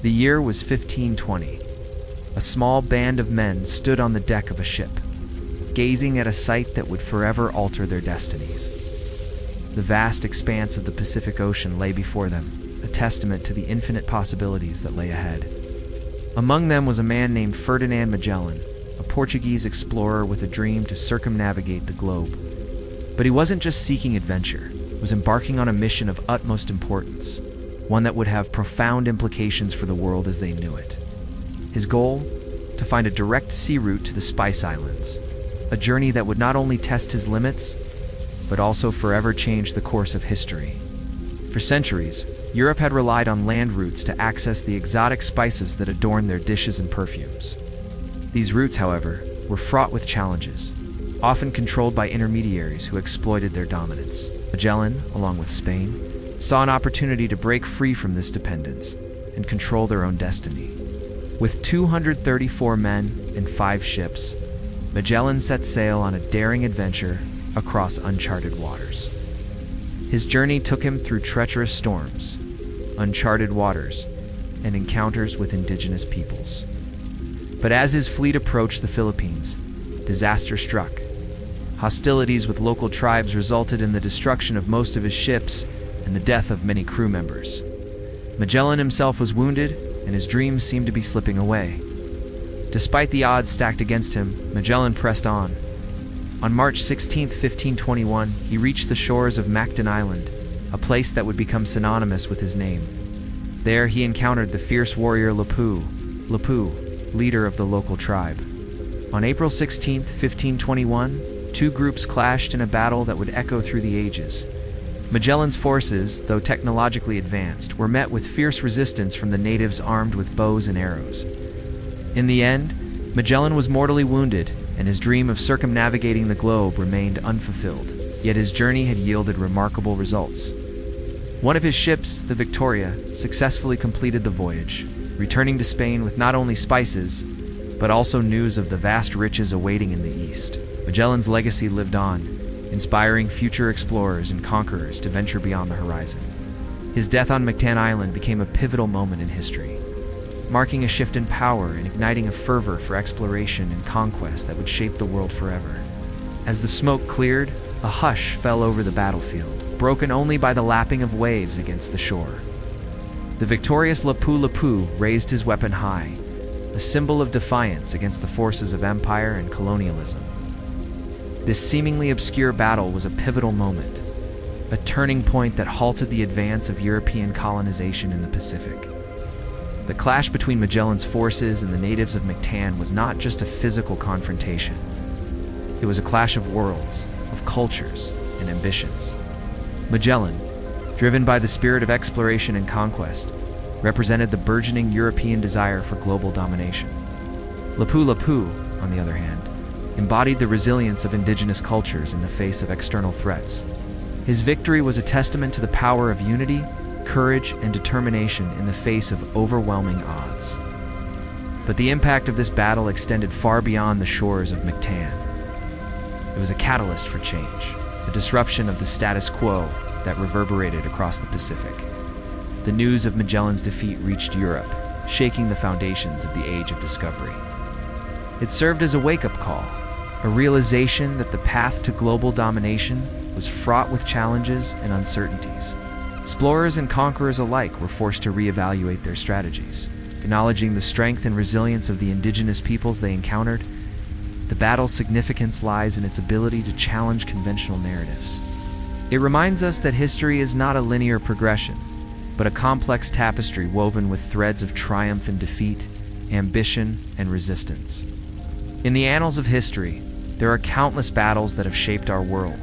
The year was 1520. A small band of men stood on the deck of a ship, gazing at a sight that would forever alter their destinies. The vast expanse of the Pacific Ocean lay before them, a testament to the infinite possibilities that lay ahead. Among them was a man named Ferdinand Magellan, a Portuguese explorer with a dream to circumnavigate the globe. But he wasn't just seeking adventure, he was embarking on a mission of utmost importance, one that would have profound implications for the world as they knew it. His goal? To find a direct sea route to the Spice Islands, a journey that would not only test his limits, but also forever change the course of history. For centuries, Europe had relied on land routes to access the exotic spices that adorn their dishes and perfumes. These routes, however, were fraught with challenges, often controlled by intermediaries who exploited their dominance. Magellan, along with Spain, saw an opportunity to break free from this dependence and control their own destiny. With 234 men and 5 ships, Magellan set sail on a daring adventure across uncharted waters. His journey took him through treacherous storms, uncharted waters, and encounters with indigenous peoples. But as his fleet approached the Philippines, disaster struck. Hostilities with local tribes resulted in the destruction of most of his ships and the death of many crew members. Magellan himself was wounded, and his dreams seemed to be slipping away. Despite the odds stacked against him, Magellan pressed on. On March 16, 1521, he reached the shores of Mactan Island, a place that would become synonymous with his name. There he encountered the fierce warrior Lapu, leader of the local tribe. On April 16, 1521, 2 groups clashed in a battle that would echo through the ages. Magellan's forces, though technologically advanced, were met with fierce resistance from the natives armed with bows and arrows. In the end, Magellan was mortally wounded, and his dream of circumnavigating the globe remained unfulfilled. Yet his journey had yielded remarkable results. One of his ships, the Victoria, successfully completed the voyage, returning to Spain with not only spices, but also news of the vast riches awaiting in the east. Magellan's legacy lived on, inspiring future explorers and conquerors to venture beyond the horizon. His death on Mactan Island became a pivotal moment in history, marking a shift in power and igniting a fervor for exploration and conquest that would shape the world forever. As the smoke cleared, a hush fell over the battlefield, broken only by the lapping of waves against the shore. The victorious Lapu raised his weapon high, a symbol of defiance against the forces of empire and colonialism. This seemingly obscure battle was a pivotal moment, a turning point that halted the advance of European colonization in the Pacific. The clash between Magellan's forces and the natives of Mactan was not just a physical confrontation. It was a clash of worlds, of cultures, and ambitions. Magellan, driven by the spirit of exploration and conquest, represented the burgeoning European desire for global domination. Lapu, on the other hand, embodied the resilience of indigenous cultures in the face of external threats. His victory was a testament to the power of unity, courage, and determination in the face of overwhelming odds. But the impact of this battle extended far beyond the shores of Mactan. It was a catalyst for change, a disruption of the status quo that reverberated across the Pacific. The news of Magellan's defeat reached Europe, shaking the foundations of the Age of Discovery. It served as a wake-up call, a realization that the path to global domination was fraught with challenges and uncertainties. Explorers and conquerors alike were forced to reevaluate their strategies. Acknowledging the strength and resilience of the indigenous peoples they encountered, the battle's significance lies in its ability to challenge conventional narratives. It reminds us that history is not a linear progression, but a complex tapestry woven with threads of triumph and defeat, ambition and resistance. In the annals of history, there are countless battles that have shaped our world.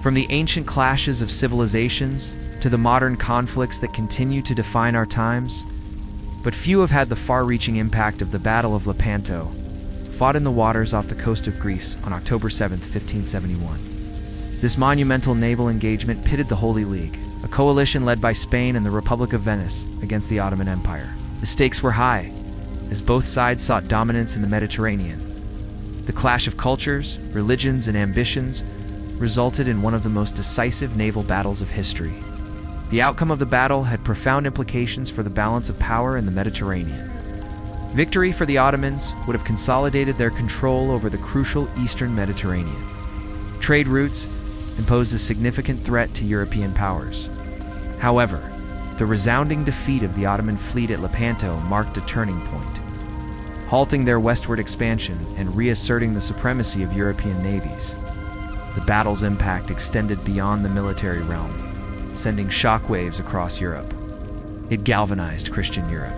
From the ancient clashes of civilizations to the modern conflicts that continue to define our times, but few have had the far-reaching impact of the Battle of Lepanto, fought in the waters off the coast of Greece on October 7, 1571. This monumental naval engagement pitted the Holy League, a coalition led by Spain and the Republic of Venice, against the Ottoman Empire. The stakes were high, as both sides sought dominance in the Mediterranean. The clash of cultures, religions, and ambitions resulted in one of the most decisive naval battles of history. The outcome of the battle had profound implications for the balance of power in the Mediterranean. Victory for the Ottomans would have consolidated their control over the crucial eastern Mediterranean. Trade routes imposed a significant threat to European powers. However, the resounding defeat of the Ottoman fleet at Lepanto marked a turning point, halting their westward expansion and reasserting the supremacy of European navies. The battle's impact extended beyond the military realm, sending shockwaves across Europe. It galvanized Christian Europe,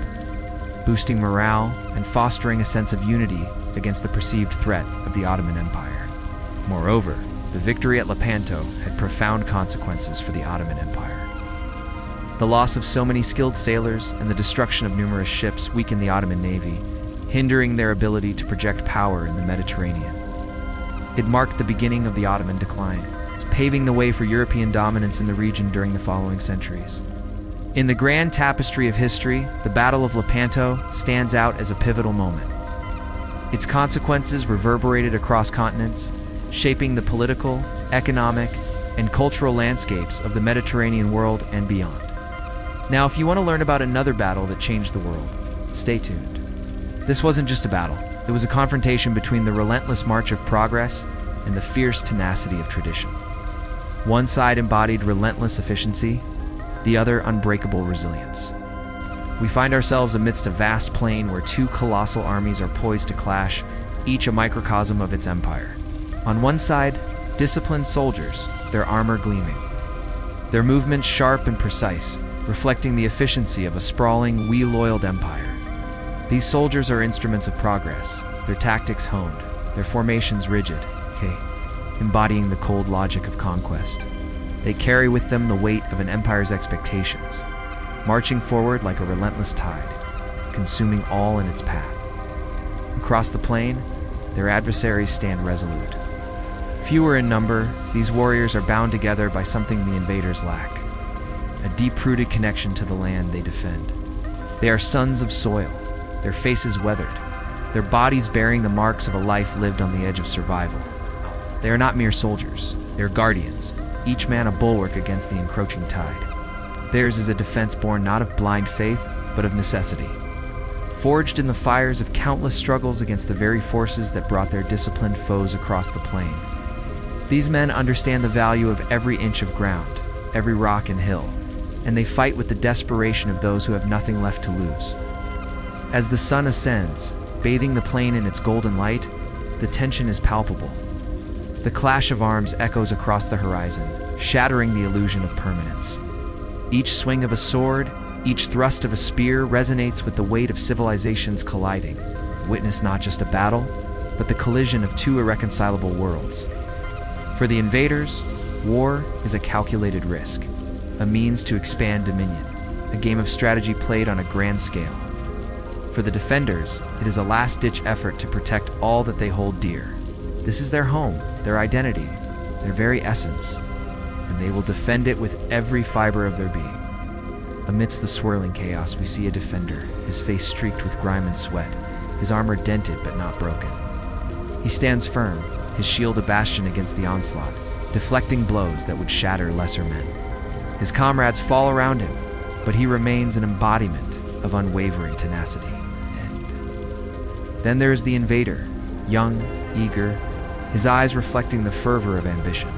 boosting morale and fostering a sense of unity against the perceived threat of the Ottoman Empire. Moreover, the victory at Lepanto had profound consequences for the Ottoman Empire. The loss of so many skilled sailors and the destruction of numerous ships weakened the Ottoman navy, hindering their ability to project power in the Mediterranean. It marked the beginning of the Ottoman decline, paving the way for European dominance in the region during the following centuries. In the grand tapestry of history, the Battle of Lepanto stands out as a pivotal moment. Its consequences reverberated across continents, shaping the political, economic, and cultural landscapes of the Mediterranean world and beyond. Now, if you want to learn about another battle that changed the world, stay tuned. This wasn't just a battle. It was a confrontation between the relentless march of progress and the fierce tenacity of tradition. One side embodied relentless efficiency, the other unbreakable resilience. We find ourselves amidst a vast plain where two colossal armies are poised to clash, each a microcosm of its empire. On one side, disciplined soldiers, their armor gleaming, their movements sharp and precise, reflecting the efficiency of a sprawling, wheel-oiled empire. These soldiers are instruments of progress, their tactics honed, their formations rigid, embodying the cold logic of conquest. They carry with them the weight of an empire's expectations, marching forward like a relentless tide, consuming all in its path. Across the plain, their adversaries stand resolute. Fewer in number, these warriors are bound together by something the invaders lack: a deep-rooted connection to the land they defend. They are sons of soil, their faces weathered, their bodies bearing the marks of a life lived on the edge of survival. They are not mere soldiers, they are guardians, each man a bulwark against the encroaching tide. Theirs is a defense born not of blind faith, but of necessity, forged in the fires of countless struggles against the very forces that brought their disciplined foes across the plain. These men understand the value of every inch of ground, every rock and hill, and they fight with the desperation of those who have nothing left to lose. As the sun ascends, bathing the plain in its golden light, the tension is palpable. The clash of arms echoes across the horizon, shattering the illusion of permanence. Each swing of a sword, each thrust of a spear resonates with the weight of civilizations colliding. Witness not just a battle, but the collision of two irreconcilable worlds. For the invaders, war is a calculated risk, a means to expand dominion, a game of strategy played on a grand scale. For the defenders, it is a last-ditch effort to protect all that they hold dear. This is their home, their identity, their very essence, and they will defend it with every fiber of their being. Amidst the swirling chaos, we see a defender, his face streaked with grime and sweat, his armor dented but not broken. He stands firm, his shield a bastion against the onslaught, deflecting blows that would shatter lesser men. His comrades fall around him, but he remains an embodiment of unwavering tenacity. And then there is the invader, young, eager, his eyes reflecting the fervor of ambition.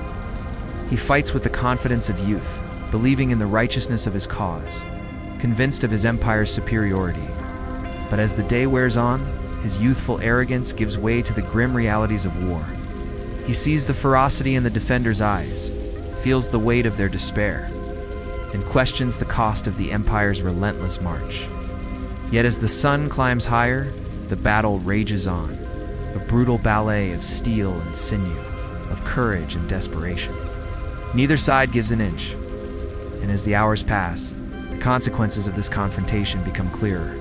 He fights with the confidence of youth, believing in the righteousness of his cause, convinced of his empire's superiority. But as the day wears on, his youthful arrogance gives way to the grim realities of war. He sees the ferocity in the defenders' eyes, feels the weight of their despair, and questions the cost of the empire's relentless march. Yet as the sun climbs higher, the battle rages on, a brutal ballet of steel and sinew, of courage and desperation. Neither side gives an inch, and as the hours pass, the consequences of this confrontation become clearer.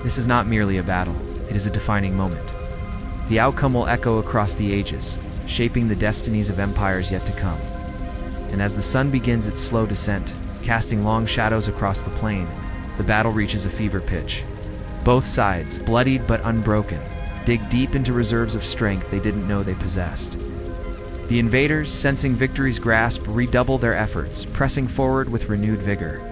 This is not merely a battle, it is a defining moment. The outcome will echo across the ages, shaping the destinies of empires yet to come. And as the sun begins its slow descent, casting long shadows across the plain, the battle reaches a fever pitch. Both sides, bloodied but unbroken, dig deep into reserves of strength they didn't know they possessed. The invaders, sensing victory's grasp, redouble their efforts, pressing forward with renewed vigor.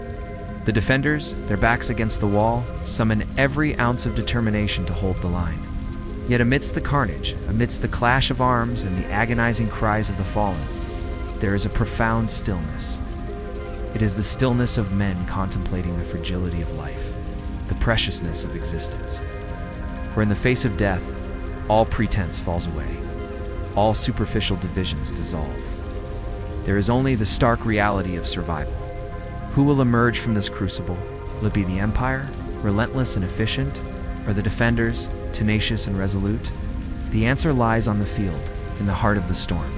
The defenders, their backs against the wall, summon every ounce of determination to hold the line. Yet amidst the carnage, amidst the clash of arms and the agonizing cries of the fallen, there is a profound stillness. It is the stillness of men contemplating the fragility of life, the preciousness of existence. For in the face of death, all pretense falls away. All superficial divisions dissolve. There is only the stark reality of survival. Who will emerge from this crucible? Will it be the Empire, relentless and efficient, or the defenders, tenacious and resolute? The answer lies on the field, in the heart of the storm,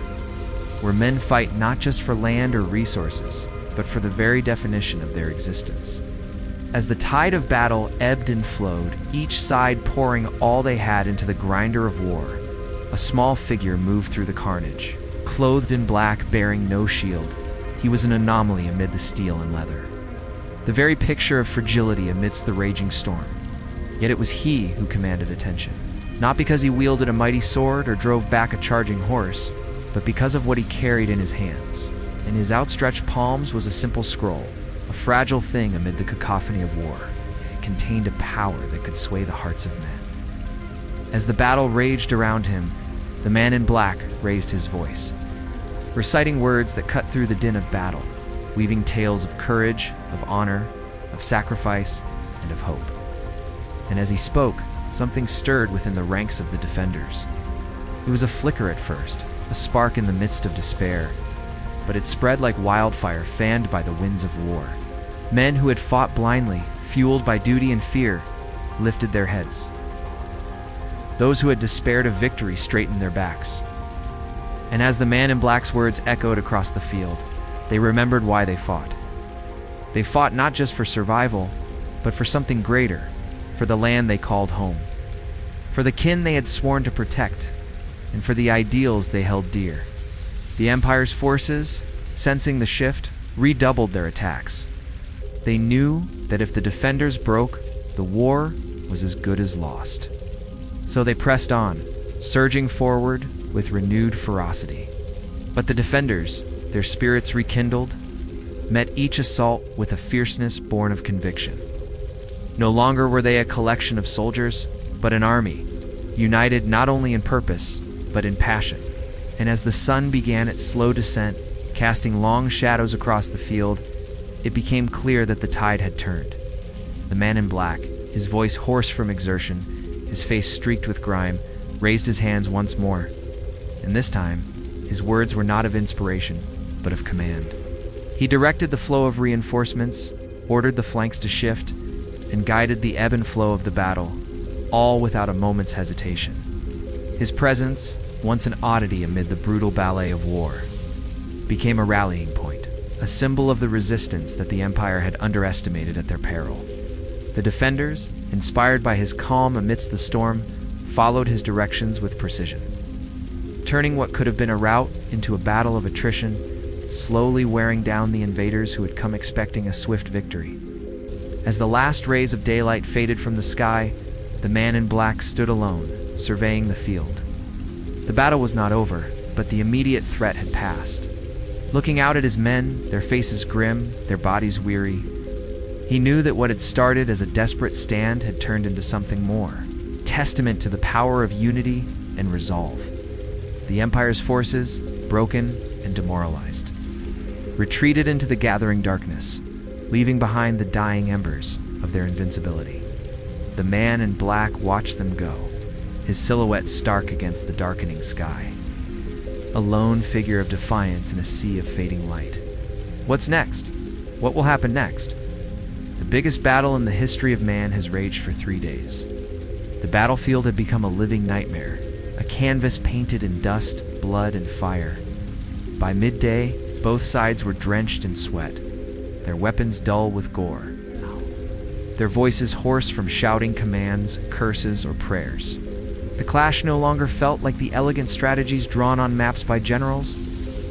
where men fight not just for land or resources, but for the very definition of their existence. As the tide of battle ebbed and flowed, each side pouring all they had into the grinder of war, a small figure moved through the carnage. Clothed in black, bearing no shield, he was an anomaly amid the steel and leather. The very picture of fragility amidst the raging storm. Yet it was he who commanded attention. Not because he wielded a mighty sword or drove back a charging horse, but because of what he carried in his hands. In his outstretched palms was a simple scroll, a fragile thing amid the cacophony of war. It contained a power that could sway the hearts of men. As the battle raged around him, the man in black raised his voice, reciting words that cut through the din of battle, weaving tales of courage, of honor, of sacrifice, and of hope. And as he spoke, something stirred within the ranks of the defenders. It was a flicker at first, a spark in the midst of despair, but it spread like wildfire fanned by the winds of war. Men who had fought blindly, fueled by duty and fear, lifted their heads. Those who had despaired of victory straightened their backs. And as the man in black's words echoed across the field, they remembered why they fought. They fought not just for survival, but for something greater, for the land they called home, for the kin they had sworn to protect, and for the ideals they held dear. The Empire's forces, sensing the shift, redoubled their attacks. They knew that if the defenders broke, the war was as good as lost. So they pressed on, surging forward with renewed ferocity. But the defenders, their spirits rekindled, met each assault with a fierceness born of conviction. No longer were they a collection of soldiers, but an army, united not only in purpose, but in passion. And as the sun began its slow descent, casting long shadows across the field, it became clear that the tide had turned. The man in black, his voice hoarse from exertion, his face streaked with grime, raised his hands once more. And this time, his words were not of inspiration, but of command. He directed the flow of reinforcements, ordered the flanks to shift, and guided the ebb and flow of the battle, all without a moment's hesitation. His presence, once an oddity amid the brutal ballet of war, became a rallying point, a symbol of the resistance that the Empire had underestimated at their peril. The defenders, inspired by his calm amidst the storm, followed his directions with precision, turning what could have been a rout into a battle of attrition, slowly wearing down the invaders who had come expecting a swift victory. As the last rays of daylight faded from the sky, the man in black stood alone, surveying the field. The battle was not over, but the immediate threat had passed. Looking out at his men, their faces grim, their bodies weary, he knew that what had started as a desperate stand had turned into something more, testament to the power of unity and resolve. The Empire's forces, broken and demoralized, retreated into the gathering darkness, leaving behind the dying embers of their invincibility. The man in black watched them go, his silhouette stark against the darkening sky, a lone figure of defiance in a sea of fading light. What's next? What will happen next? The biggest battle in the history of man has raged for 3 days. The battlefield had become a living nightmare, a canvas painted in dust, blood, and fire. By midday, both sides were drenched in sweat, their weapons dull with gore, their voices hoarse from shouting commands, curses, or prayers. The clash no longer felt like the elegant strategies drawn on maps by generals,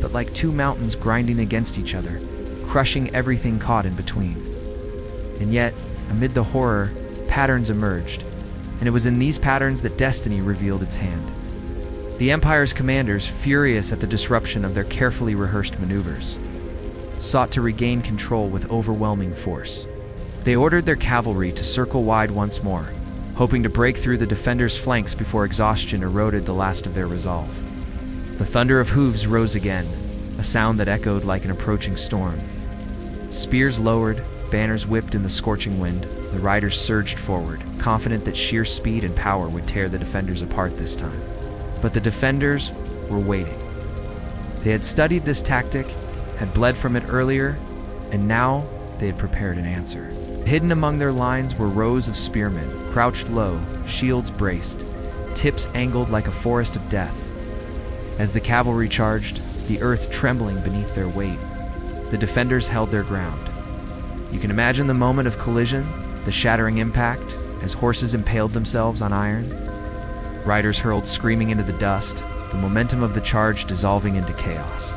but like two mountains grinding against each other, crushing everything caught in between. And yet, amid the horror, patterns emerged, and it was in these patterns that destiny revealed its hand. The Empire's commanders, furious at the disruption of their carefully rehearsed maneuvers, sought to regain control with overwhelming force. They ordered their cavalry to circle wide once more, hoping to break through the defenders' flanks before exhaustion eroded the last of their resolve. The thunder of hooves rose again, a sound that echoed like an approaching storm. Spears lowered, banners whipped in the scorching wind. The riders surged forward, confident that sheer speed and power would tear the defenders apart this time. But the defenders were waiting. They had studied this tactic, had bled from it earlier, and now they had prepared an answer. Hidden among their lines were rows of spearmen, crouched low, shields braced, tips angled like a forest of death. As the cavalry charged, the earth trembling beneath their weight, the defenders held their ground. You can imagine the moment of collision, the shattering impact, as horses impaled themselves on iron. Riders hurled screaming into the dust, the momentum of the charge dissolving into chaos.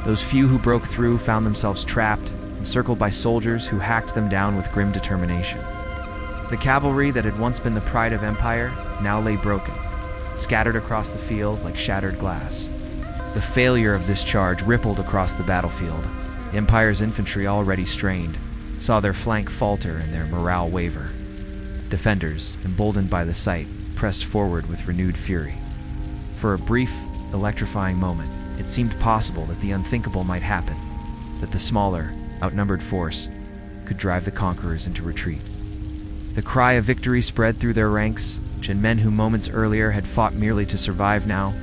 Those few who broke through found themselves trapped, encircled by soldiers who hacked them down with grim determination. The cavalry that had once been the pride of Empire now lay broken, scattered across the field like shattered glass. The failure of this charge rippled across the battlefield. Empire's infantry, already strained, saw their flank falter and their morale waver. Defenders, emboldened by the sight, pressed forward with renewed fury. For a brief, electrifying moment, it seemed possible that the unthinkable might happen, that the smaller, outnumbered force could drive the conquerors into retreat. The cry of victory spread through their ranks, and men who moments earlier had fought merely to survive now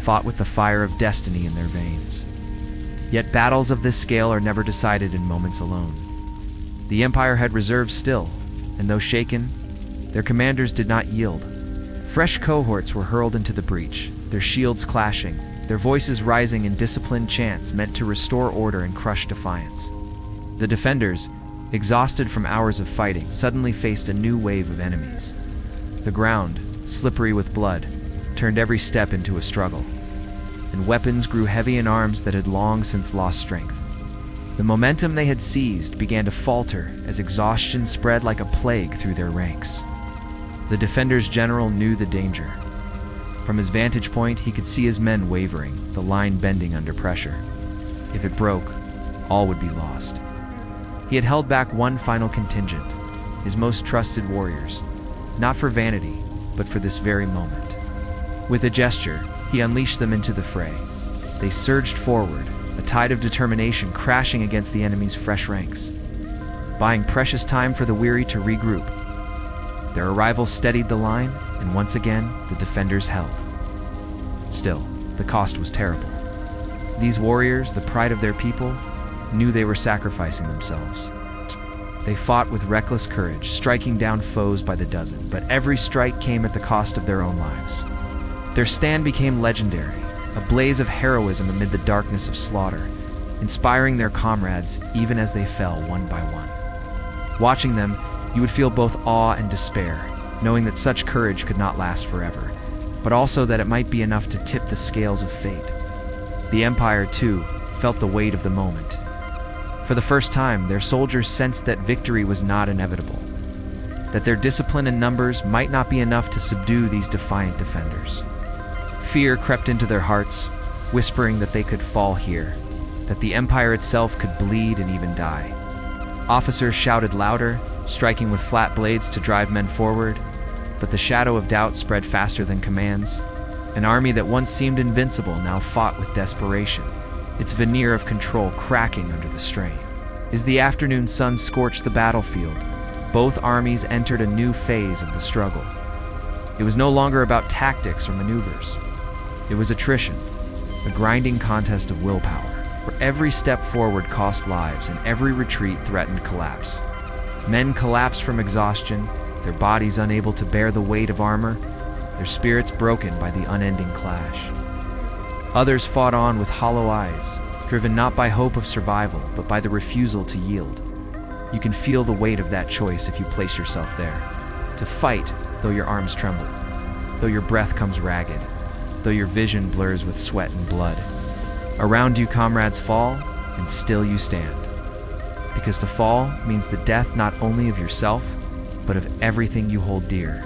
fought with the fire of destiny in their veins. Yet battles of this scale are never decided in moments alone. The Empire had reserves still, and though shaken, their commanders did not yield. Fresh cohorts were hurled into the breach, their shields clashing, their voices rising in disciplined chants meant to restore order and crush defiance. The defenders, exhausted from hours of fighting, suddenly faced a new wave of enemies. The ground, slippery with blood, turned every step into a struggle, and weapons grew heavy in arms that had long since lost strength. The momentum they had seized began to falter as exhaustion spread like a plague through their ranks. The defender's general knew the danger. From his vantage point, he could see his men wavering, the line bending under pressure. If it broke, all would be lost. He had held back one final contingent, his most trusted warriors, not for vanity, but for this very moment. With a gesture, he unleashed them into the fray. They surged forward, a tide of determination crashing against the enemy's fresh ranks, buying precious time for the weary to regroup. Their arrival steadied the line, and once again, the defenders held. Still, the cost was terrible. These warriors, the pride of their people, knew they were sacrificing themselves. They fought with reckless courage, striking down foes by the dozen, but every strike came at the cost of their own lives. Their stand became legendary, a blaze of heroism amid the darkness of slaughter, inspiring their comrades even as they fell one by one. Watching them, you would feel both awe and despair, knowing that such courage could not last forever, but also that it might be enough to tip the scales of fate. The Empire, too, felt the weight of the moment. For the first time, their soldiers sensed that victory was not inevitable, that their discipline and numbers might not be enough to subdue these defiant defenders. Fear crept into their hearts, whispering that they could fall here, that the Empire itself could bleed and even die. Officers shouted louder, striking with flat blades to drive men forward, but the shadow of doubt spread faster than commands. An army that once seemed invincible now fought with desperation, its veneer of control cracking under the strain. As the afternoon sun scorched the battlefield, both armies entered a new phase of the struggle. It was no longer about tactics or maneuvers. It was attrition, a grinding contest of willpower, where every step forward cost lives and every retreat threatened collapse. Men collapsed from exhaustion, their bodies unable to bear the weight of armor, their spirits broken by the unending clash. Others fought on with hollow eyes, driven not by hope of survival, but by the refusal to yield. You can feel the weight of that choice if you place yourself there. To fight, though your arms tremble, though your breath comes ragged, though your vision blurs with sweat and blood. Around you comrades fall, and still you stand. Because to fall means the death not only of yourself, but of everything you hold dear.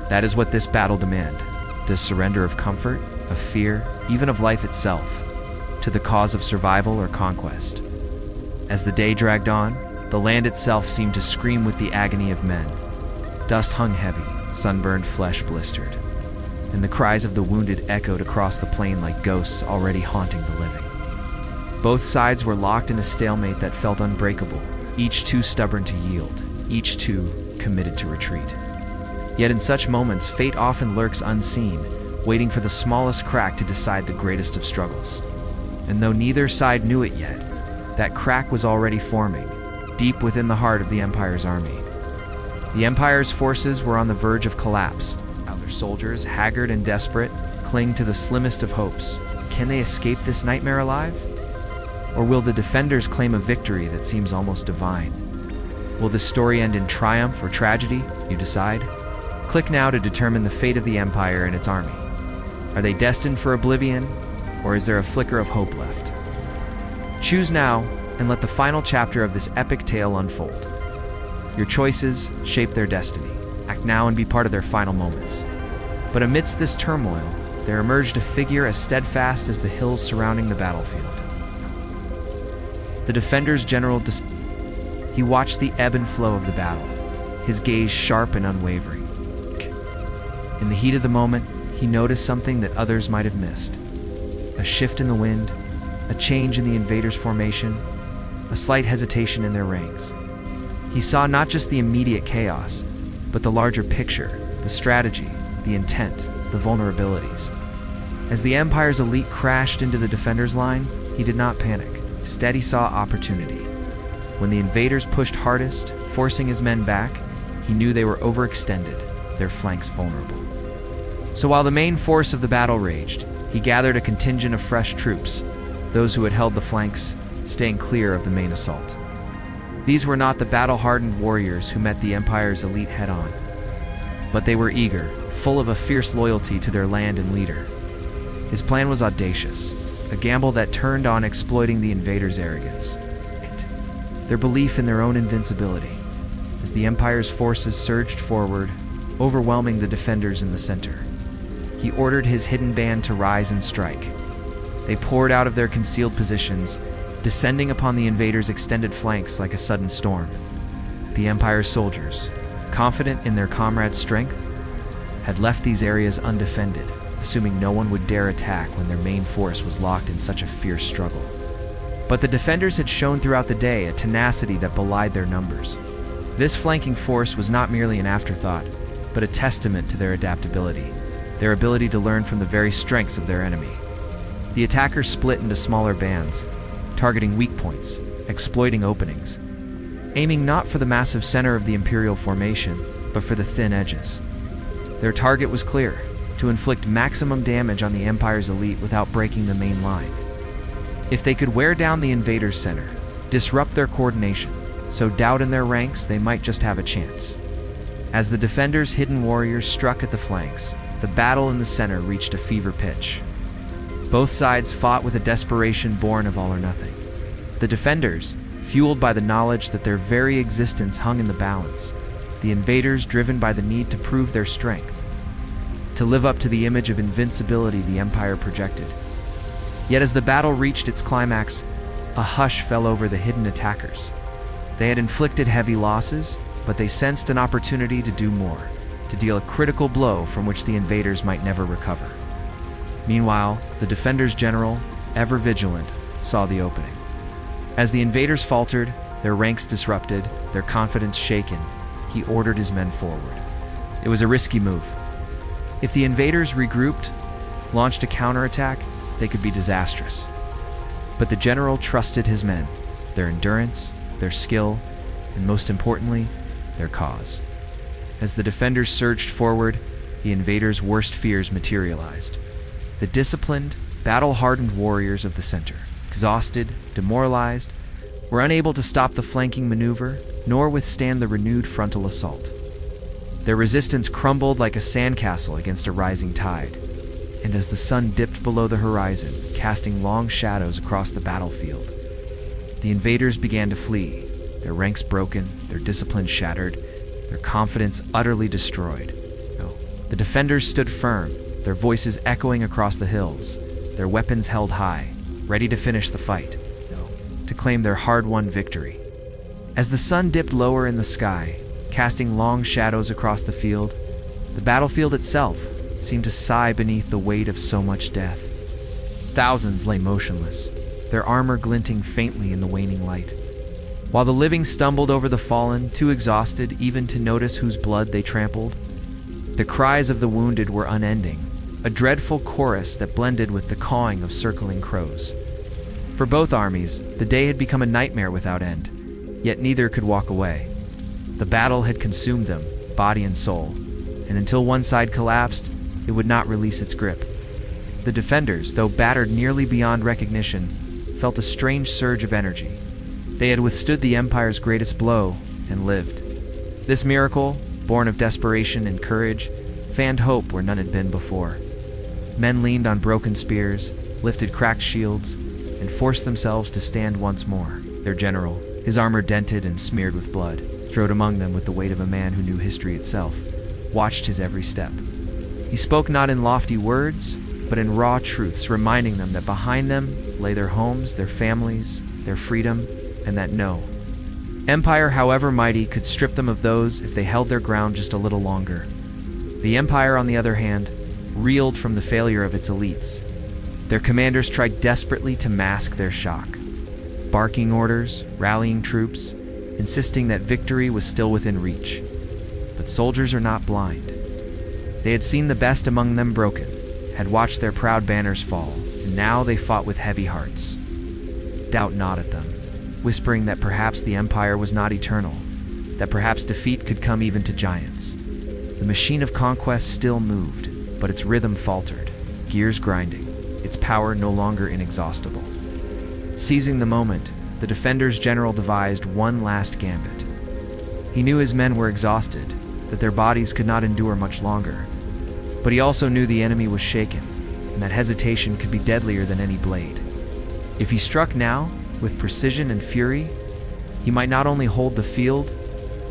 That is what this battle demanded. Does surrender of comfort, of fear, even of life itself, to the cause of survival or conquest. As the day dragged on, the land itself seemed to scream with the agony of men. Dust hung heavy, sunburned flesh blistered, and the cries of the wounded echoed across the plain like ghosts already haunting the living. Both sides were locked in a stalemate that felt unbreakable, each too stubborn to yield, each too committed to retreat. Yet in such moments, fate often lurks unseen, waiting for the smallest crack to decide the greatest of struggles. And though neither side knew it yet, that crack was already forming, deep within the heart of the Empire's army. The Empire's forces were on the verge of collapse. Their soldiers, haggard and desperate, cling to the slimmest of hopes. Can they escape this nightmare alive? Or will the defenders claim a victory that seems almost divine? Will this story end in triumph or tragedy? You decide. Click now to determine the fate of the Empire and its army. Are they destined for oblivion, or is there a flicker of hope left? Choose now, and let the final chapter of this epic tale unfold. Your choices shape their destiny. Act now and be part of their final moments. But amidst this turmoil, there emerged a figure as steadfast as the hills surrounding the battlefield. The defender's general, he watched the ebb and flow of the battle, his gaze sharp and unwavering. In the heat of the moment, he noticed something that others might have missed. A shift in the wind, a change in the invaders' formation, a slight hesitation in their ranks. He saw not just the immediate chaos, but the larger picture, the strategy, the intent, the vulnerabilities. As the Empire's elite crashed into the defenders' line, he did not panic. Instead, he saw opportunity. When the invaders pushed hardest, forcing his men back, he knew they were overextended, their flanks vulnerable. So while the main force of the battle raged, he gathered a contingent of fresh troops, those who had held the flanks, staying clear of the main assault. These were not the battle-hardened warriors who met the Empire's elite head-on, but they were eager, full of a fierce loyalty to their land and leader. His plan was audacious, a gamble that turned on exploiting the invaders' arrogance, their belief in their own invincibility. As the Empire's forces surged forward, overwhelming the defenders in the center, he ordered his hidden band to rise and strike. They poured out of their concealed positions, descending upon the invaders' extended flanks like a sudden storm. The Empire's soldiers, confident in their comrades' strength, had left these areas undefended, assuming no one would dare attack when their main force was locked in such a fierce struggle. But the defenders had shown throughout the day a tenacity that belied their numbers. This flanking force was not merely an afterthought, but a testament to their adaptability, their ability to learn from the very strengths of their enemy. The attackers split into smaller bands, targeting weak points, exploiting openings, aiming not for the massive center of the Imperial formation, but for the thin edges. Their target was clear: to inflict maximum damage on the Empire's elite without breaking the main line. If they could wear down the invaders' center, disrupt their coordination, sow doubt in their ranks, they might just have a chance. As the defenders' hidden warriors struck at the flanks, the battle in the center reached a fever pitch. Both sides fought with a desperation born of all or nothing. The defenders, fueled by the knowledge that their very existence hung in the balance. The invaders, driven by the need to prove their strength, to live up to the image of invincibility the Empire projected. Yet as the battle reached its climax, a hush fell over the hidden attackers. They had inflicted heavy losses, but they sensed an opportunity to do more, to deal a critical blow from which the invaders might never recover. Meanwhile, the defenders' general, ever vigilant, saw the opening. As the invaders faltered, their ranks disrupted, their confidence shaken, he ordered his men forward. It was a risky move. If the invaders regrouped, launched a counterattack, they could be disastrous. But the general trusted his men, their endurance, their skill, and most importantly, their cause. As the defenders surged forward, the invaders' worst fears materialized. The disciplined, battle-hardened warriors of the center, exhausted, demoralized, were unable to stop the flanking maneuver, nor withstand the renewed frontal assault. Their resistance crumbled like a sandcastle against a rising tide, and as the sun dipped below the horizon, casting long shadows across the battlefield, the invaders began to flee, their ranks broken, their discipline shattered, their confidence utterly destroyed. No, the defenders stood firm, their voices echoing across the hills, their weapons held high, ready to finish the fight, to claim their hard-won victory. As the sun dipped lower in the sky, casting long shadows across the field, the battlefield itself seemed to sigh beneath the weight of so much death. Thousands lay motionless, their armor glinting faintly in the waning light, while the living stumbled over the fallen, too exhausted even to notice whose blood they trampled. The cries of the wounded were unending, a dreadful chorus that blended with the cawing of circling crows. For both armies, the day had become a nightmare without end, yet neither could walk away. The battle had consumed them, body and soul, and until one side collapsed, it would not release its grip. The defenders, though battered nearly beyond recognition, felt a strange surge of energy. They had withstood the Empire's greatest blow and lived. This miracle, born of desperation and courage, fanned hope where none had been before. Men leaned on broken spears, lifted cracked shields, and forced themselves to stand once more. Their general, his armor dented and smeared with blood, strode among them with the weight of a man who knew history itself, watched his every step. He spoke not in lofty words, but in raw truths, reminding them that behind them lay their homes, their families, their freedom, and that no empire, however mighty, could strip them of those if they held their ground just a little longer. The Empire, on the other hand, reeled from the failure of its elites. Their commanders tried desperately to mask their shock, barking orders, rallying troops, insisting that victory was still within reach. But soldiers are not blind. They had seen the best among them broken, had watched their proud banners fall, and now they fought with heavy hearts. Doubt not at them, whispering that perhaps the Empire was not eternal, that perhaps defeat could come even to giants. The machine of conquest still moved, but its rhythm faltered, gears grinding, its power no longer inexhaustible. Seizing the moment, the defender's general devised one last gambit. He knew his men were exhausted, that their bodies could not endure much longer. But he also knew the enemy was shaken, and that hesitation could be deadlier than any blade. If he struck now, with precision and fury, he might not only hold the field,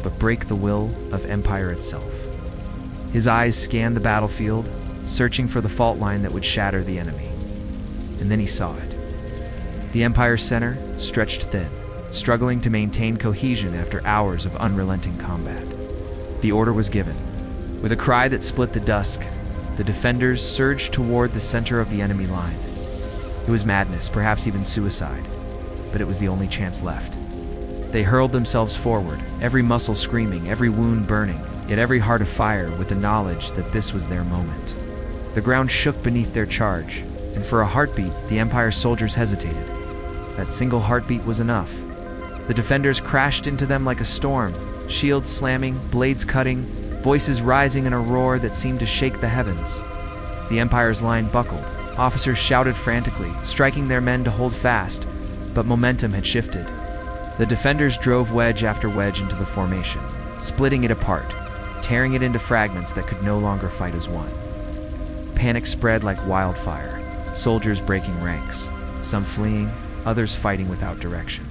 but break the will of Empire itself. His eyes scanned the battlefield, searching for the fault line that would shatter the enemy. And then he saw it. The Empire's center stretched thin, struggling to maintain cohesion after hours of unrelenting combat. The order was given. With a cry that split the dusk, the defenders surged toward the center of the enemy line. It was madness, perhaps even suicide, but it was the only chance left. They hurled themselves forward, every muscle screaming, every wound burning, yet every heart afire with the knowledge that this was their moment. The ground shook beneath their charge, and for a heartbeat, the Empire's soldiers hesitated. That single heartbeat was enough. The defenders crashed into them like a storm, shields slamming, blades cutting, voices rising in a roar that seemed to shake the heavens. The Empire's line buckled. Officers shouted frantically, striking their men to hold fast, but momentum had shifted. The defenders drove wedge after wedge into the formation, splitting it apart, tearing it into fragments that could no longer fight as one. Panic spread like wildfire, soldiers breaking ranks, some fleeing, others fighting without direction.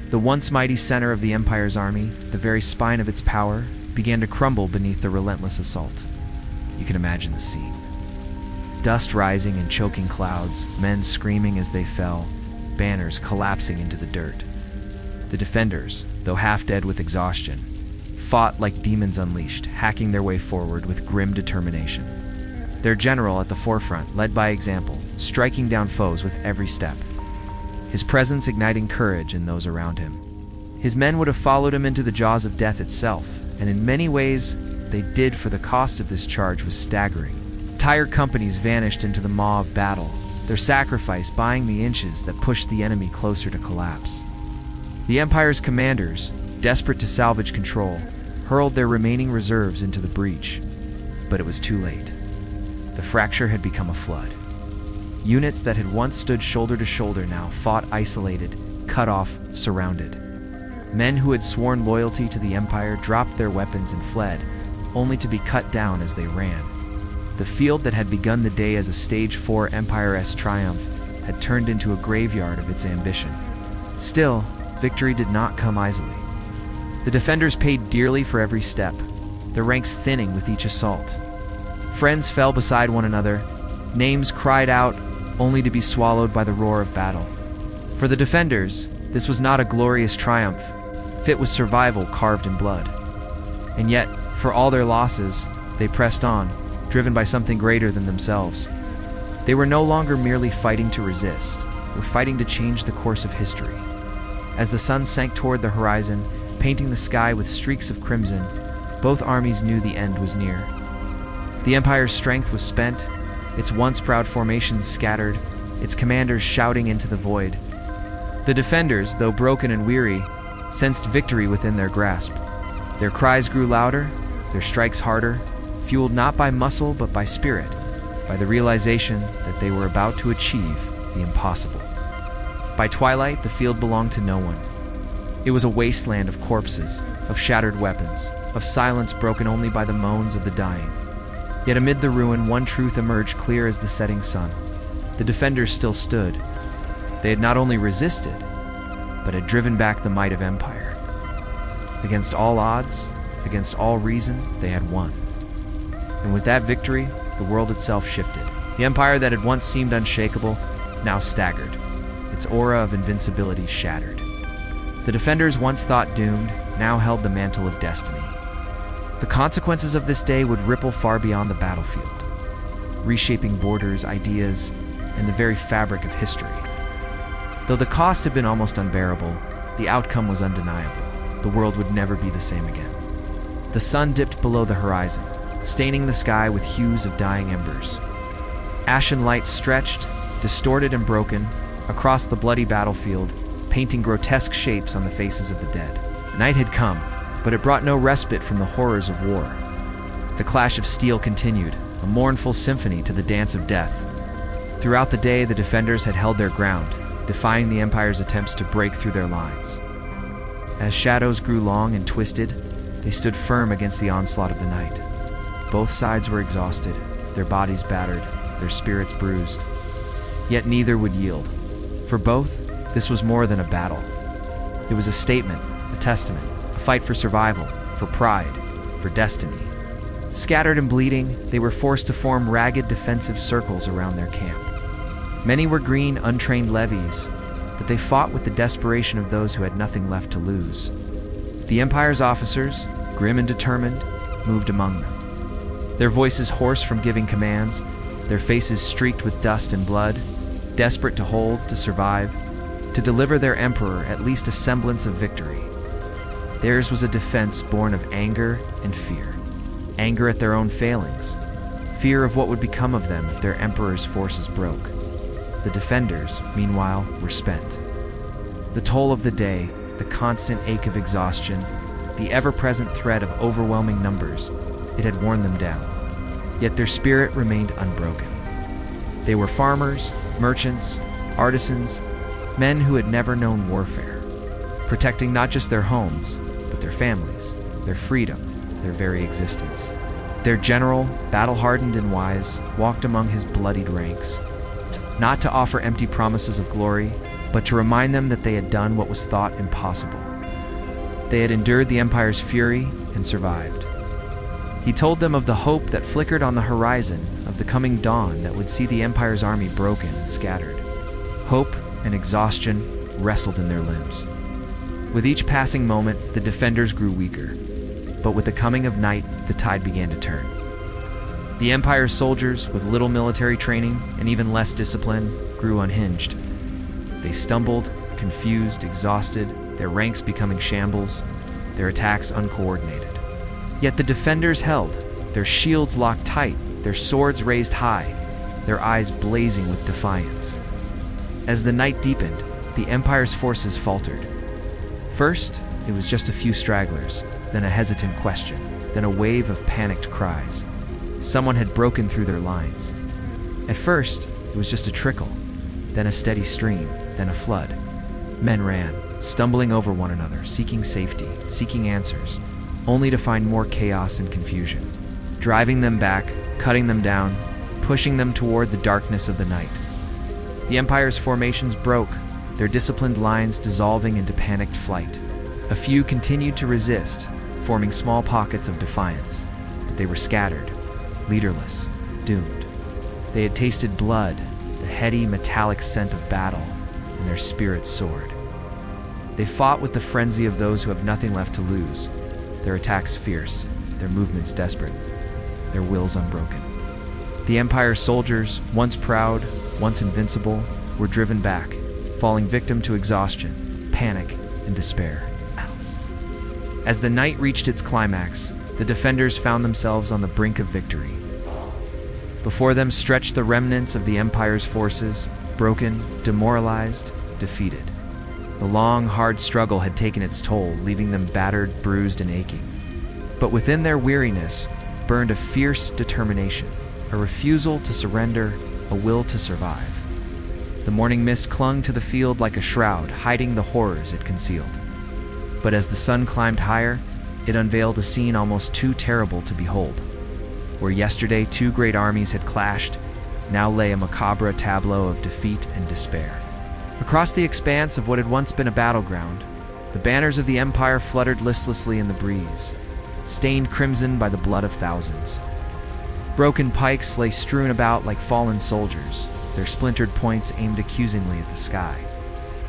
The once mighty center of the Empire's army, the very spine of its power, began to crumble beneath the relentless assault. You can imagine the scene. Dust rising in choking clouds, men screaming as they fell, banners collapsing into the dirt. The defenders, though half dead with exhaustion, fought like demons unleashed, hacking their way forward with grim determination. Their general at the forefront led by example, striking down foes with every step, his presence igniting courage in those around him. His men would have followed him into the jaws of death itself, and in many ways, they did, for the cost of this charge was staggering. Entire companies vanished into the maw of battle, their sacrifice buying the inches that pushed the enemy closer to collapse. The Empire's commanders, desperate to salvage control, hurled their remaining reserves into the breach, but it was too late. The fracture had become a flood. Units that had once stood shoulder to shoulder now fought isolated, cut off, surrounded. Men who had sworn loyalty to the Empire dropped their weapons and fled, only to be cut down as they ran. The field that had begun the day as a Stage 4 Empire-esque triumph had turned into a graveyard of its ambition. Still, victory did not come easily. The defenders paid dearly for every step, their ranks thinning with each assault. Friends fell beside one another, names cried out only to be swallowed by the roar of battle. For the defenders, this was not a glorious triumph, fit with survival carved in blood. And yet, for all their losses, they pressed on, driven by something greater than themselves. They were no longer merely fighting to resist, they were fighting to change the course of history. As the sun sank toward the horizon, painting the sky with streaks of crimson, both armies knew the end was near. The Empire's strength was spent, its once proud formations scattered, its commanders shouting into the void. The defenders, though broken and weary, sensed victory within their grasp. Their cries grew louder, their strikes harder, fueled not by muscle but by spirit, by the realization that they were about to achieve the impossible. By twilight, the field belonged to no one. It was a wasteland of corpses, of shattered weapons, of silence broken only by the moans of the dying. Yet amid the ruin, one truth emerged clear as the setting sun. The defenders still stood. They had not only resisted, but had driven back the might of empire. Against all odds, against all reason, they had won. And with that victory, the world itself shifted. The empire that had once seemed unshakable now staggered, its aura of invincibility shattered. The defenders, once thought doomed, now held the mantle of destiny. The consequences of this day would ripple far beyond the battlefield, reshaping borders, ideas, and the very fabric of history. Though the cost had been almost unbearable, the outcome was undeniable. The world would never be the same again. The sun dipped below the horizon, staining the sky with hues of dying embers. Ashen light stretched, distorted and broken, across the bloody battlefield, painting grotesque shapes on the faces of the dead. Night had come, but it brought no respite from the horrors of war. The clash of steel continued, a mournful symphony to the dance of death. Throughout the day, the defenders had held their ground, defying the Empire's attempts to break through their lines. As shadows grew long and twisted, they stood firm against the onslaught of the night. Both sides were exhausted, their bodies battered, their spirits bruised. Yet neither would yield. For both, this was more than a battle. It was a statement, a testament, a fight for survival, for pride, for destiny. Scattered and bleeding, they were forced to form ragged defensive circles around their camp. Many were green, untrained levies, but they fought with the desperation of those who had nothing left to lose. The Empire's officers, grim and determined, moved among them. Their voices hoarse from giving commands, their faces streaked with dust and blood, desperate to hold, to survive, to deliver their emperor at least a semblance of victory. Theirs was a defense born of anger and fear. Anger at their own failings, fear of what would become of them if their emperor's forces broke. The defenders, meanwhile, were spent. The toll of the day, the constant ache of exhaustion, the ever-present threat of overwhelming numbers, it had worn them down. Yet their spirit remained unbroken. They were farmers, merchants, artisans, men who had never known warfare, protecting not just their homes, but their families, their freedom, their very existence. Their general, battle-hardened and wise, walked among his bloodied ranks, not to offer empty promises of glory, but to remind them that they had done what was thought impossible. They had endured the Empire's fury and survived. He told them of the hope that flickered on the horizon, of the coming dawn that would see the Empire's army broken and scattered. Hope and exhaustion wrestled in their limbs. With each passing moment, the defenders grew weaker, but with the coming of night, the tide began to turn. The Empire's soldiers, with little military training and even less discipline, grew unhinged. They stumbled, confused, exhausted, their ranks becoming shambles, their attacks uncoordinated. Yet the defenders held, their shields locked tight, their swords raised high, their eyes blazing with defiance. As the night deepened, the Empire's forces faltered. First, it was just a few stragglers, then a hesitant question, then a wave of panicked cries. Someone had broken through their lines. At first, it was just a trickle, then a steady stream, then a flood. Men ran, stumbling over one another, seeking safety, seeking answers, only to find more chaos and confusion, driving them back, cutting them down, pushing them toward the darkness of the night. The Empire's formations broke, their disciplined lines dissolving into panicked flight. A few continued to resist, forming small pockets of defiance, but they were scattered, leaderless, doomed. They had tasted blood, the heady, metallic scent of battle, and their spirits soared. They fought with the frenzy of those who have nothing left to lose, their attacks fierce, their movements desperate, their wills unbroken. The Empire's soldiers, once proud, once invincible, were driven back, falling victim to exhaustion, panic, and despair. As the night reached its climax, the defenders found themselves on the brink of victory. Before them stretched the remnants of the Empire's forces, broken, demoralized, defeated. The long, hard struggle had taken its toll, leaving them battered, bruised, and aching. But within their weariness burned a fierce determination, a refusal to surrender, a will to survive. The morning mist clung to the field like a shroud, hiding the horrors it concealed. But as the sun climbed higher, it unveiled a scene almost too terrible to behold. Where yesterday two great armies had clashed, now lay a macabre tableau of defeat and despair. Across the expanse of what had once been a battleground, the banners of the Empire fluttered listlessly in the breeze, stained crimson by the blood of thousands. Broken pikes lay strewn about like fallen soldiers, their splintered points aimed accusingly at the sky.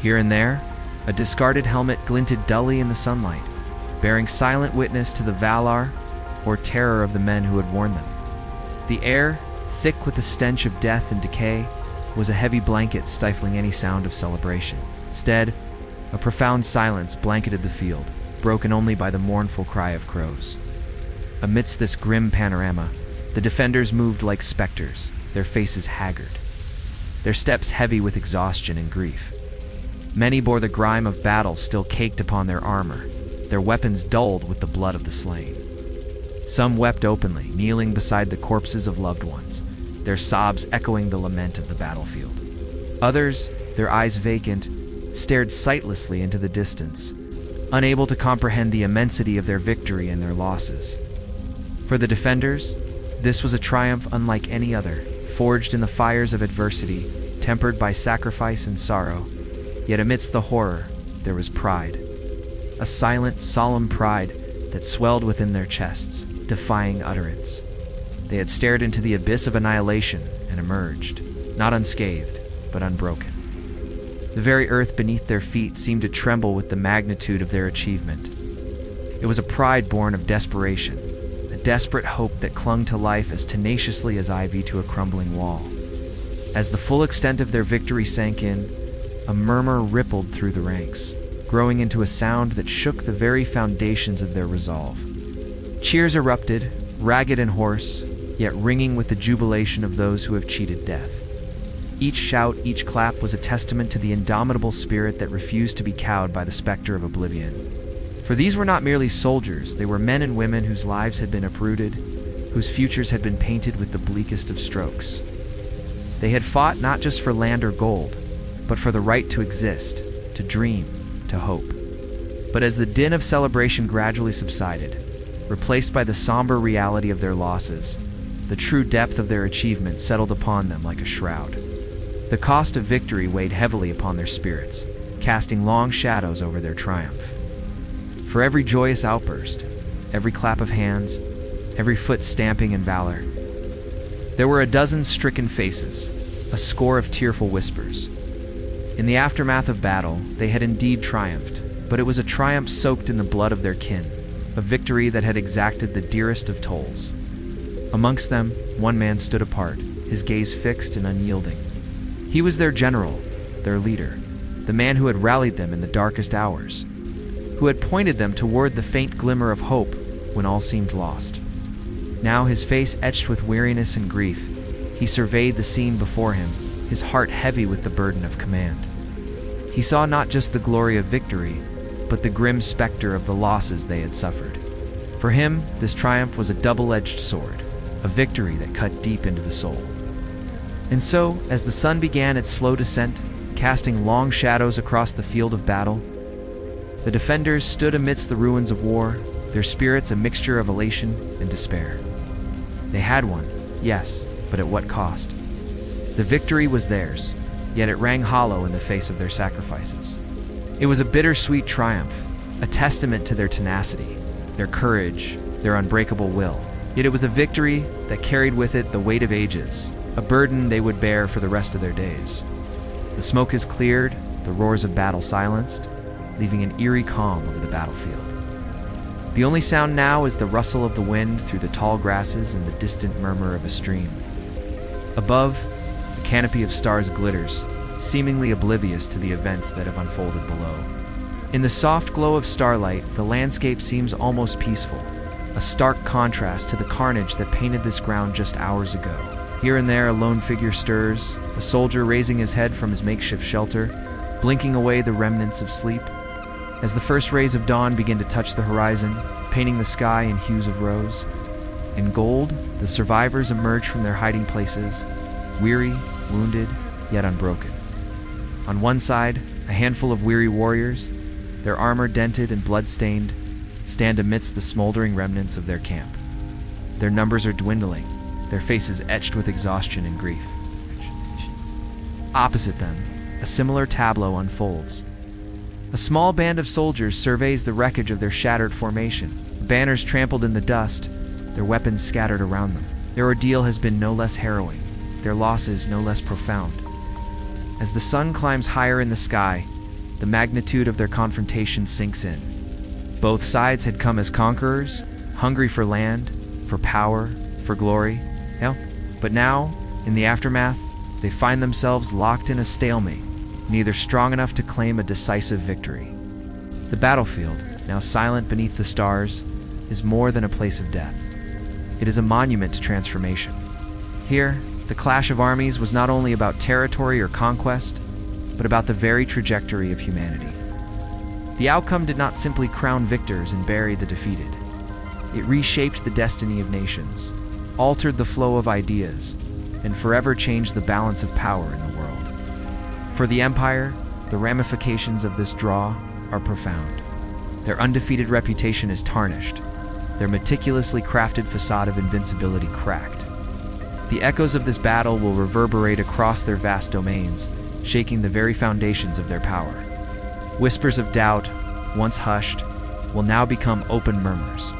Here and there, a discarded helmet glinted dully in the sunlight, bearing silent witness to the valor or terror of the men who had worn them. The air, thick with the stench of death and decay, was a heavy blanket stifling any sound of celebration. Instead, a profound silence blanketed the field, broken only by the mournful cry of crows. Amidst this grim panorama, the defenders moved like specters, their faces haggard, their steps heavy with exhaustion and grief. Many bore the grime of battle still caked upon their armor, their weapons dulled with the blood of the slain. Some wept openly, kneeling beside the corpses of loved ones, their sobs echoing the lament of the battlefield. Others, their eyes vacant, stared sightlessly into the distance, unable to comprehend the immensity of their victory and their losses. For the defenders, this was a triumph unlike any other, forged in the fires of adversity, tempered by sacrifice and sorrow. Yet amidst the horror, there was pride. A silent, solemn pride that swelled within their chests, defying utterance. They had stared into the abyss of annihilation and emerged, not unscathed, but unbroken. The very earth beneath their feet seemed to tremble with the magnitude of their achievement. It was a pride born of desperation, a desperate hope that clung to life as tenaciously as ivy to a crumbling wall. As the full extent of their victory sank in, a murmur rippled through the ranks, growing into a sound that shook the very foundations of their resolve. Cheers erupted, ragged and hoarse, yet ringing with the jubilation of those who have cheated death. Each shout, each clap was a testament to the indomitable spirit that refused to be cowed by the specter of oblivion. For these were not merely soldiers, they were men and women whose lives had been uprooted, whose futures had been painted with the bleakest of strokes. They had fought not just for land or gold, but for the right to exist, to dream, to hope. But as the din of celebration gradually subsided, replaced by the somber reality of their losses, the true depth of their achievement settled upon them like a shroud. The cost of victory weighed heavily upon their spirits, casting long shadows over their triumph. For every joyous outburst, every clap of hands, every foot stamping in valor, there were a dozen stricken faces, a score of tearful whispers. In the aftermath of battle, they had indeed triumphed, but it was a triumph soaked in the blood of their kin, a victory that had exacted the dearest of tolls. Amongst them, one man stood apart, his gaze fixed and unyielding. He was their general, their leader, the man who had rallied them in the darkest hours, who had pointed them toward the faint glimmer of hope when all seemed lost. Now, his face etched with weariness and grief, he surveyed the scene before him, his heart heavy with the burden of command. He saw not just the glory of victory, but the grim specter of the losses they had suffered. For him, this triumph was a double-edged sword, a victory that cut deep into the soul. And so, as the sun began its slow descent, casting long shadows across the field of battle, the defenders stood amidst the ruins of war, their spirits a mixture of elation and despair. They had won, yes, but at what cost? The victory was theirs, yet it rang hollow in the face of their sacrifices. It was a bittersweet triumph, a testament to their tenacity, their courage, their unbreakable will. Yet it was a victory that carried with it the weight of ages, a burden they would bear for the rest of their days. The smoke is cleared, the roars of battle silenced, leaving an eerie calm over the battlefield. The only sound now is the rustle of the wind through the tall grasses and the distant murmur of a stream. Above, the canopy of stars glitters, seemingly oblivious to the events that have unfolded below. In the soft glow of starlight, the landscape seems almost peaceful, a stark contrast to the carnage that painted this ground just hours ago. Here and there, a lone figure stirs, a soldier raising his head from his makeshift shelter, blinking away the remnants of sleep. As the first rays of dawn begin to touch the horizon, painting the sky in hues of rose and gold, the survivors emerge from their hiding places, weary, wounded, yet unbroken. On one side, a handful of weary warriors, their armor dented and blood-stained, stand amidst the smoldering remnants of their camp. Their numbers are dwindling, their faces etched with exhaustion and grief. Opposite them, a similar tableau unfolds. A small band of soldiers surveys the wreckage of their shattered formation, banners trampled in the dust, their weapons scattered around them. Their ordeal has been no less harrowing, their losses no less profound. As the sun climbs higher in the sky, the magnitude of their confrontation sinks in. Both sides had come as conquerors, hungry for land, for power, for glory. But now, in the aftermath, they find themselves locked in a stalemate, neither strong enough to claim a decisive victory. The battlefield, now silent beneath the stars, is more than a place of death. It is a monument to transformation. Here, the clash of armies was not only about territory or conquest, but about the very trajectory of humanity. The outcome did not simply crown victors and bury the defeated. It reshaped the destiny of nations, altered the flow of ideas, and forever changed the balance of power in the world. For the Empire, the ramifications of this draw are profound. Their undefeated reputation is tarnished, their meticulously crafted facade of invincibility cracked. The echoes of this battle will reverberate across their vast domains, shaking the very foundations of their power. Whispers of doubt, once hushed, will now become open murmurs,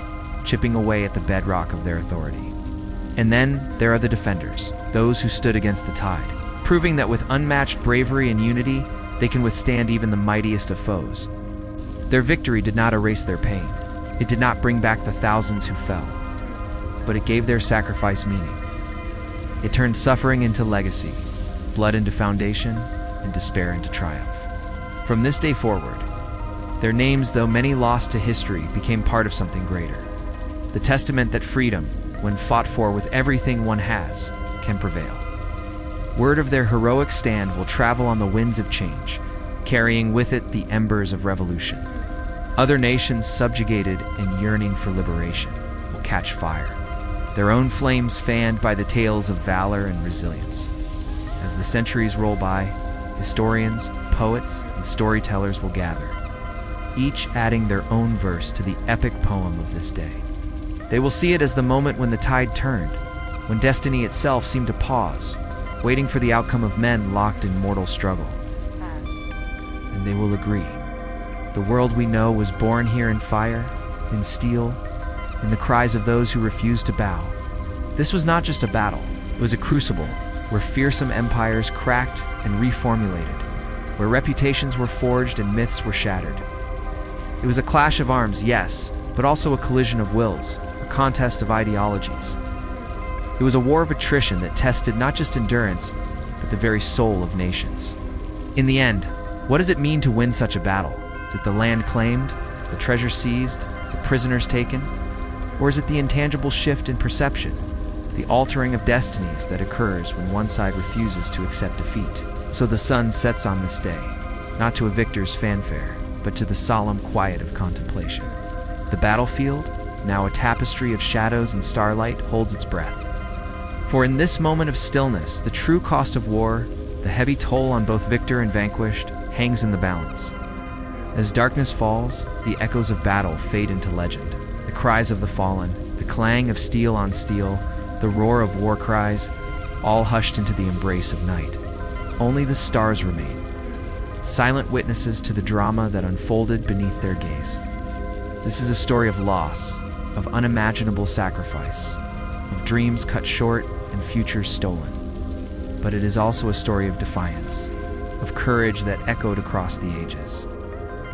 chipping away at the bedrock of their authority. And then there are the defenders, those who stood against the tide, proving that with unmatched bravery and unity, they can withstand even the mightiest of foes. Their victory did not erase their pain. It did not bring back the thousands who fell, but it gave their sacrifice meaning. It turned suffering into legacy, blood into foundation, and despair into triumph. From this day forward, their names, though many lost to history, became part of something greater. The testament that freedom, when fought for with everything one has, can prevail. Word of their heroic stand will travel on the winds of change, carrying with it the embers of revolution. Other nations subjugated and yearning for liberation will catch fire, their own flames fanned by the tales of valor and resilience. As the centuries roll by, historians, poets, and storytellers will gather, each adding their own verse to the epic poem of this day. They will see it as the moment when the tide turned, when destiny itself seemed to pause, waiting for the outcome of men locked in mortal struggle. And they will agree. The world we know was born here in fire, in steel, in the cries of those who refused to bow. This was not just a battle, it was a crucible where fearsome empires cracked and reformulated, where reputations were forged and myths were shattered. It was a clash of arms, yes, but also a collision of wills, a contest of ideologies. It was a war of attrition that tested not just endurance, but the very soul of nations. In the end, what does it mean to win such a battle? Is it the land claimed, the treasure seized, the prisoners taken? Or is it the intangible shift in perception, the altering of destinies that occurs when one side refuses to accept defeat? So the sun sets on this day, not to a victor's fanfare, but to the solemn quiet of contemplation. The battlefield, now a tapestry of shadows and starlight, holds its breath. For in this moment of stillness, the true cost of war, the heavy toll on both victor and vanquished, hangs in the balance. As darkness falls, the echoes of battle fade into legend. The cries of the fallen, the clang of steel on steel, the roar of war cries, all hushed into the embrace of night. Only the stars remain, silent witnesses to the drama that unfolded beneath their gaze. This is a story of loss, of unimaginable sacrifice, of dreams cut short and futures stolen. But it is also a story of defiance, of courage that echoed across the ages,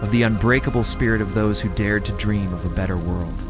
of the unbreakable spirit of those who dared to dream of a better world.